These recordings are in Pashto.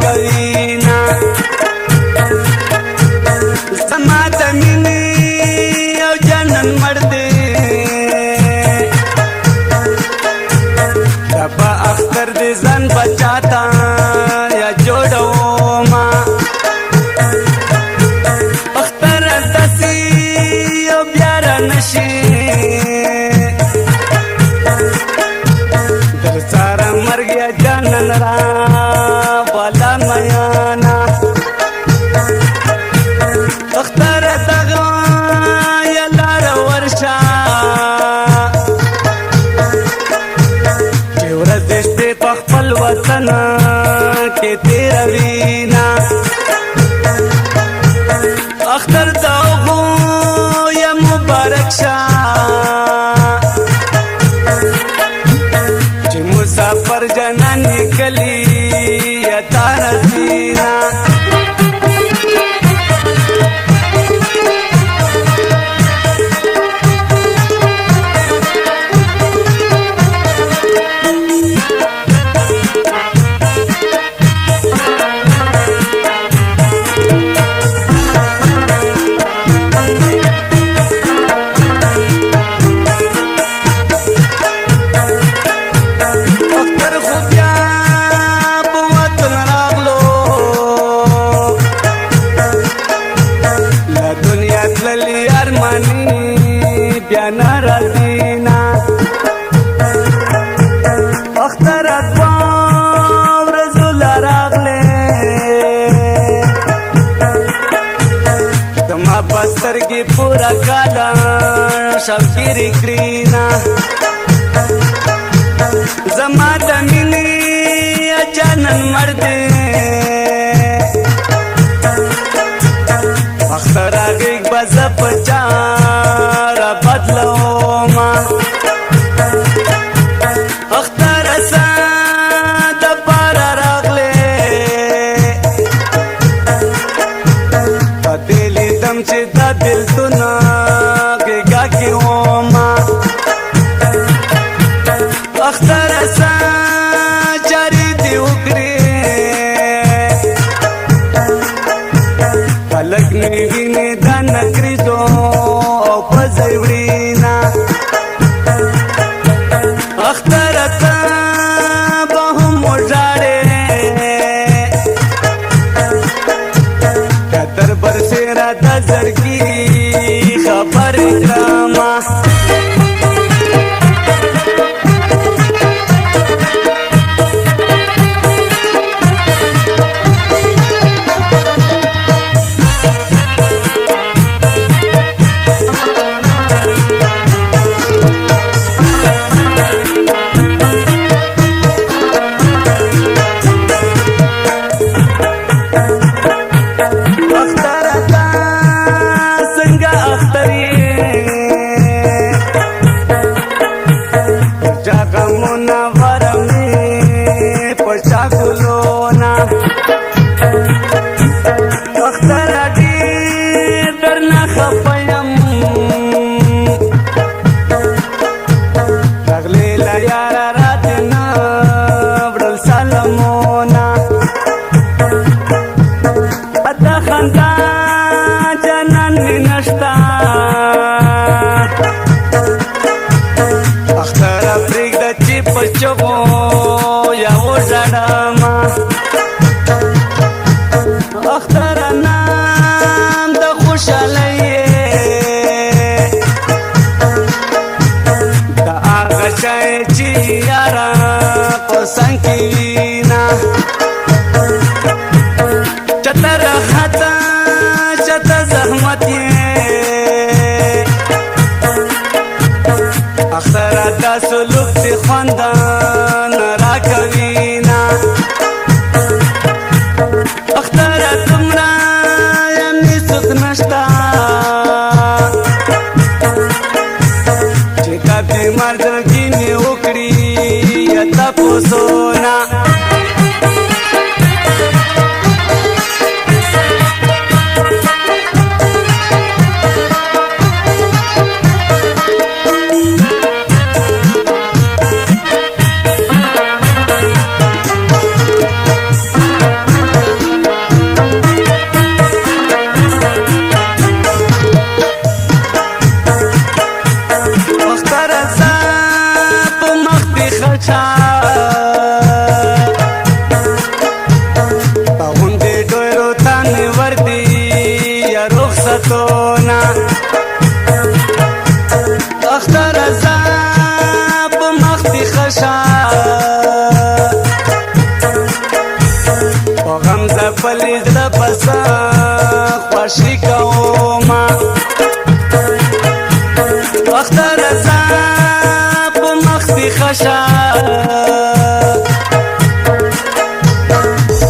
کوي نه زما د مینې او جنن مړ دی دا په اختر دې ځان بچاتا یا جوړو ما اختر داسې او بیا را نشي در سره مرګ یا جنن را والا میانا اختر دغه یا لار ورشا چې ورځ دې په خپل وطن کې تیروینا اختر دغه یا مبارک شه چې مسافر جنان نکلی یا تارزینا بیا ناراضینا اختر اتوا ورځو راغله زما پسترګي پورا کالا شوکیری کرینا زما د مینې جنن مړ دی اختر هغه بز پچار بدلو ما اختر ساده بار راغله پدلی دم چې د دل تنا ګا کې و ما اختر ساده جاری دی وکړي پلک نیوینه د نکری دو او پزورینا اختر تا به موجاړه کتر برسرا د زرګي خبر کرما چغو یا وزړما اختر نام د خوشالۍ د هغه شی چې یارا په څنګ کې وینا چته راحته چته زحمت اختر د سلوک دی خواندان را کوینا اختر تمرا یمی سوک نشتا چې تا بیمار درګینې وکړي یا تپوسونه په غم ځپلي زړه پسه خوښي کومه اختر زه په مخ دې ښه شه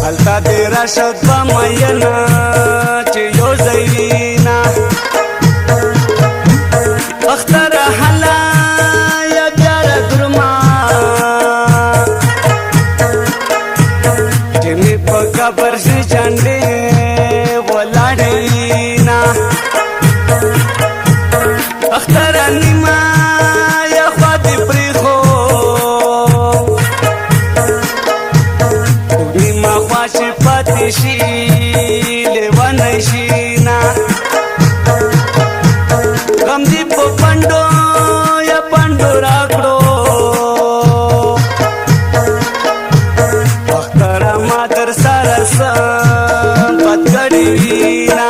هلته دې راشه دوه میینه چې یو ځای وینه اختر هله یا بیاره درما چې مې په قبر شي جنډې ولاړې وینه اختر نیمه یا خوا دې پرېښود نیمه خوا چې پاتې شي لیونی شي نه غم دې په پنډو یا پنډو راکړو اختره ما در سره څه بد کړې وینه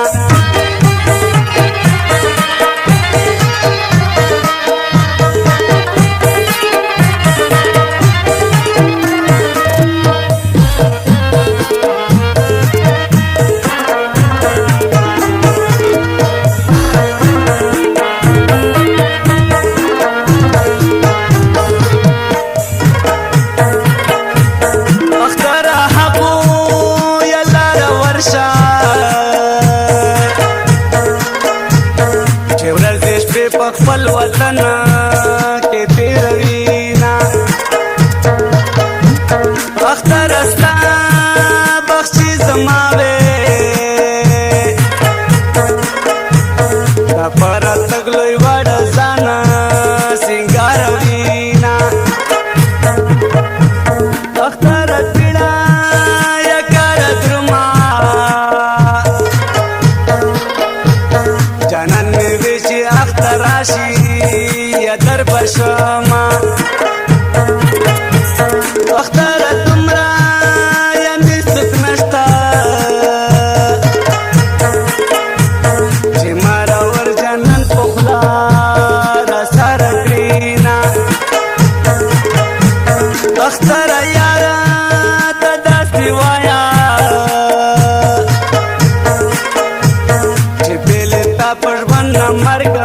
خپل وطن کې تیروینا اختر استا بخشي زما وې دا پر تګلوي وړ ځان سنگار وینا اختر پیړه یا کار درما جانان مې وشي اختر راشي یا در بشما اختر تمرا یا مست نشتا چې مارا ور جنن پخلا را سره کرینا اختر یارا ته داسې وایا چې بیل تا پړون مرګ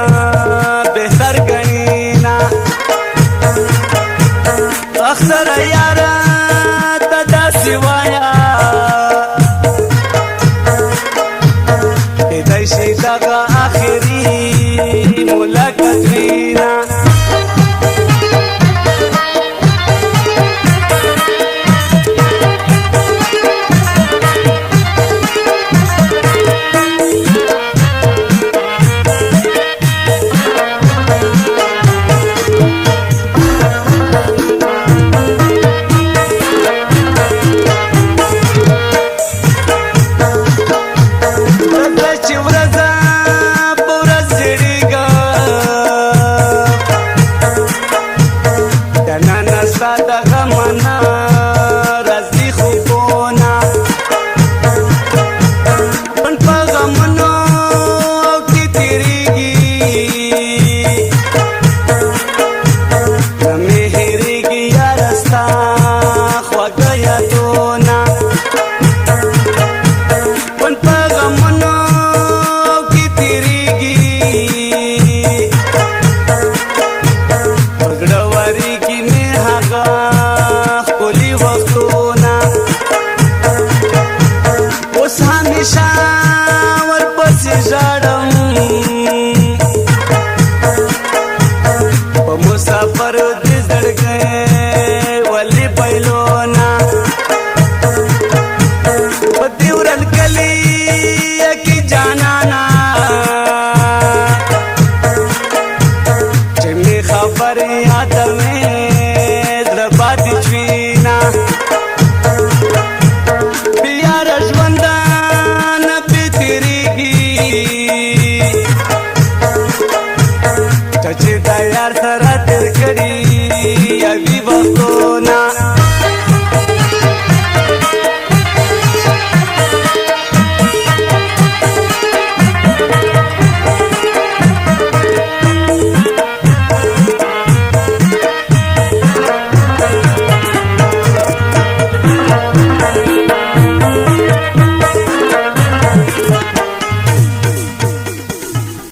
بهتر ګڼینا اختر یارا ته داسې وایا کیدای شي دغه آخري ملاقات وینا مسافر دې زړګې ولې پهلونا په دې ورځ کلی کې جانانا چې مې خبر یاد مې زړه پاتې شوینا